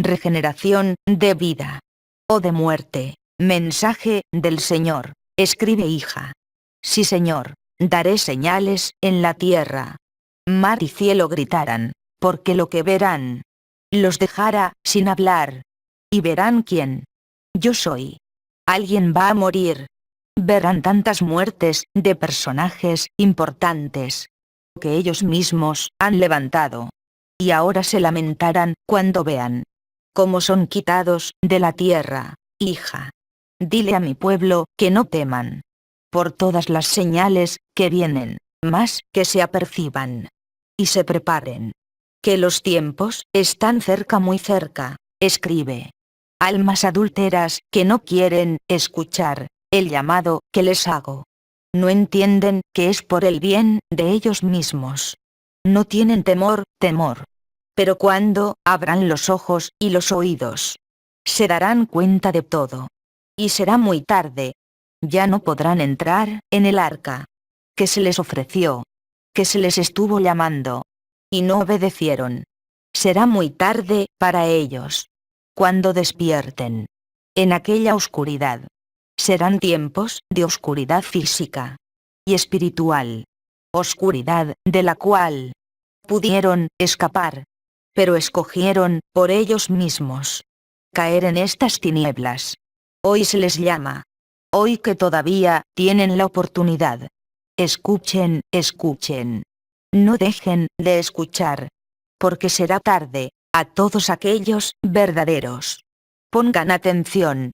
regeneración de vida o de muerte. Mensaje del Señor. Escribe, hija. Sí, Señor, daré señales en la tierra. Mar y cielo gritarán, porque lo que verán los dejará sin hablar. Y verán quién yo soy. Alguien va a morir. Verán tantas muertes de personajes importantes que ellos mismos han levantado. Y ahora se lamentarán cuando vean cómo son quitados de la tierra. Hija, dile a mi pueblo que no teman por todas las señales que vienen, más que se aperciban y se preparen, que los tiempos están cerca, muy cerca. Escribe. Almas adúlteras que no quieren escuchar el llamado que les hago. No entienden que es por el bien de ellos mismos. No tienen temor. Pero cuando abran los ojos y los oídos, se darán cuenta de todo. Y será muy tarde. Ya no podrán entrar en el arca que se les ofreció, que se les estuvo llamando, y no obedecieron. Será muy tarde para ellos. Cuando despierten en aquella oscuridad, serán tiempos de oscuridad física y espiritual, oscuridad de la cual pudieron escapar, pero escogieron por ellos mismos caer en estas tinieblas. Hoy se les llama. Hoy que todavía tienen la oportunidad. Escuchen. No dejen de escuchar, porque será tarde. A todos aquellos verdaderos, pongan atención,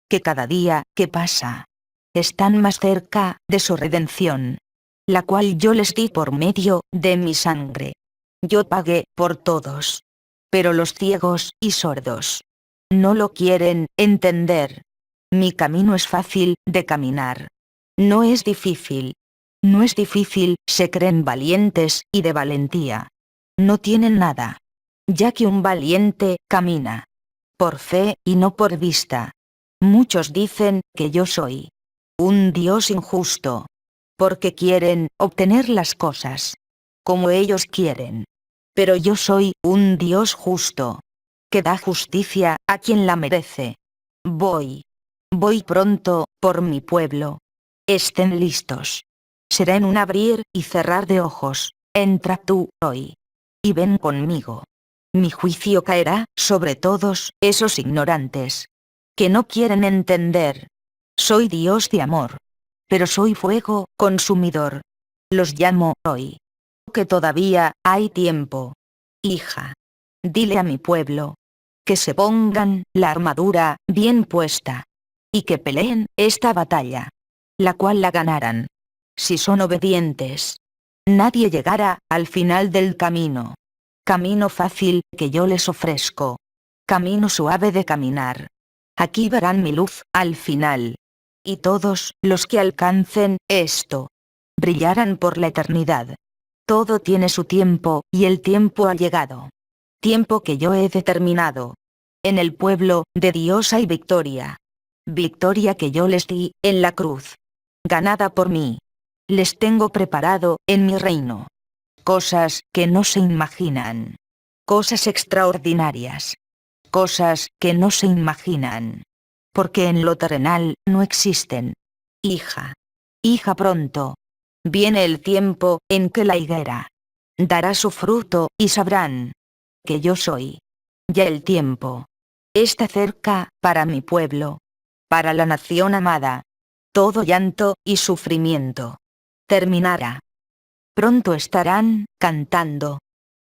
que cada día que pasa, están más cerca de su redención, la cual yo les di por medio de mi sangre. Yo pagué por todos. Pero los ciegos y sordos no lo quieren entender. Mi camino es fácil de caminar. No es difícil. Se creen valientes y de valentía. No tienen nada. Ya que un valiente camina por fe y no por vista. Muchos dicen que yo soy un Dios injusto, porque quieren obtener las cosas como ellos quieren. Pero yo soy un Dios justo, que da justicia a quien la merece. Voy pronto por mi pueblo. Estén listos. Será en un abrir y cerrar de ojos. Entra tú hoy y ven conmigo. Mi juicio caerá sobre todos esos ignorantes que no quieren entender. Soy Dios de amor, pero soy fuego consumidor. Los llamo hoy, que todavía hay tiempo. Hija, dile a mi pueblo que se pongan la armadura bien puesta y que peleen esta batalla, la cual la ganarán si son obedientes. Nadie llegará al final del camino. Camino fácil que yo les ofrezco. Camino suave de caminar. Aquí verán mi luz al final. Y todos los que alcancen esto brillarán por la eternidad. Todo tiene su tiempo y el tiempo ha llegado. Tiempo que yo he determinado. En el pueblo de Dios hay victoria. Victoria que yo les di en la cruz. Ganada por mí. Les tengo preparado en mi reino cosas que no se imaginan. Cosas extraordinarias. Cosas que no se imaginan. Porque en lo terrenal no existen. Hija, pronto viene el tiempo en que la higuera dará su fruto y sabrán que yo soy. Ya el tiempo está cerca para mi pueblo, para la nación amada. Todo llanto y sufrimiento terminará. Pronto estarán cantando.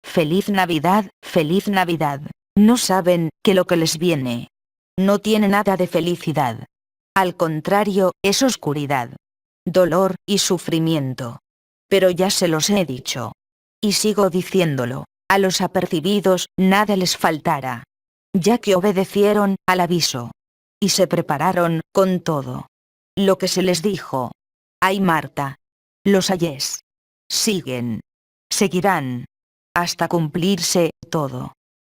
Feliz Navidad, feliz Navidad. No saben que lo que les viene no tiene nada de felicidad. Al contrario, es oscuridad, dolor y sufrimiento. Pero ya se los he dicho. Y sigo diciéndolo. A los apercibidos nada les faltará. Ya que obedecieron al aviso. Y se prepararon con todo lo que se les dijo. Ay, Marta. Los ayes seguirán hasta cumplirse todo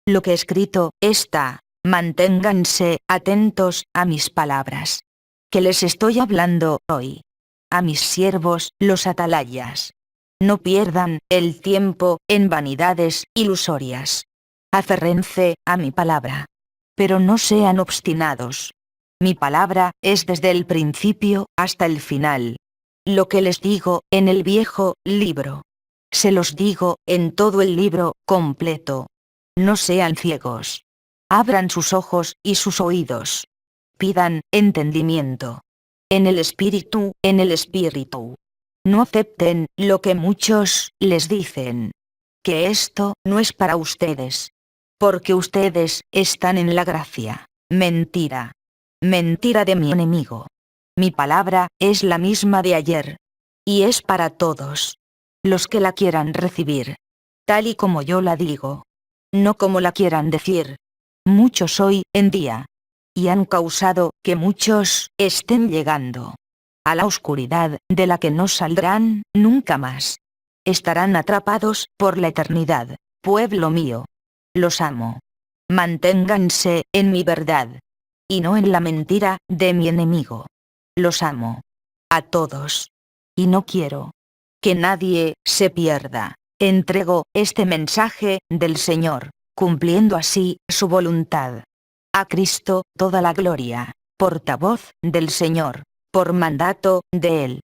lo que escrito está. Manténganse atentos a mis palabras, que les estoy hablando hoy. A mis siervos, los atalayas. No pierdan el tiempo en vanidades ilusorias. Aférrense a mi palabra, pero no sean obstinados. Mi palabra es desde el principio hasta el final. Lo que les digo en el viejo libro, se los digo en todo el libro completo. No sean ciegos. Abran sus ojos y sus oídos. Pidan entendimiento. En el espíritu. No acepten lo que muchos les dicen. Que esto no es para ustedes. Porque ustedes están en la gracia. Mentira. Mentira de mi enemigo. Mi palabra es la misma de ayer. Y es para todos los que la quieran recibir. Tal y como yo la digo. No como la quieran decir. Muchos hoy en día. Y han causado que muchos estén llegando a la oscuridad de la que no saldrán nunca más. Estarán atrapados por la eternidad. Pueblo mío. Los amo. Manténganse en mi verdad. Y no en la mentira de mi enemigo. Los amo. A todos. Y no quiero que nadie se pierda. Entrego este mensaje del Señor, cumpliendo así su voluntad. A Cristo toda la gloria, portavoz del Señor, por mandato de Él.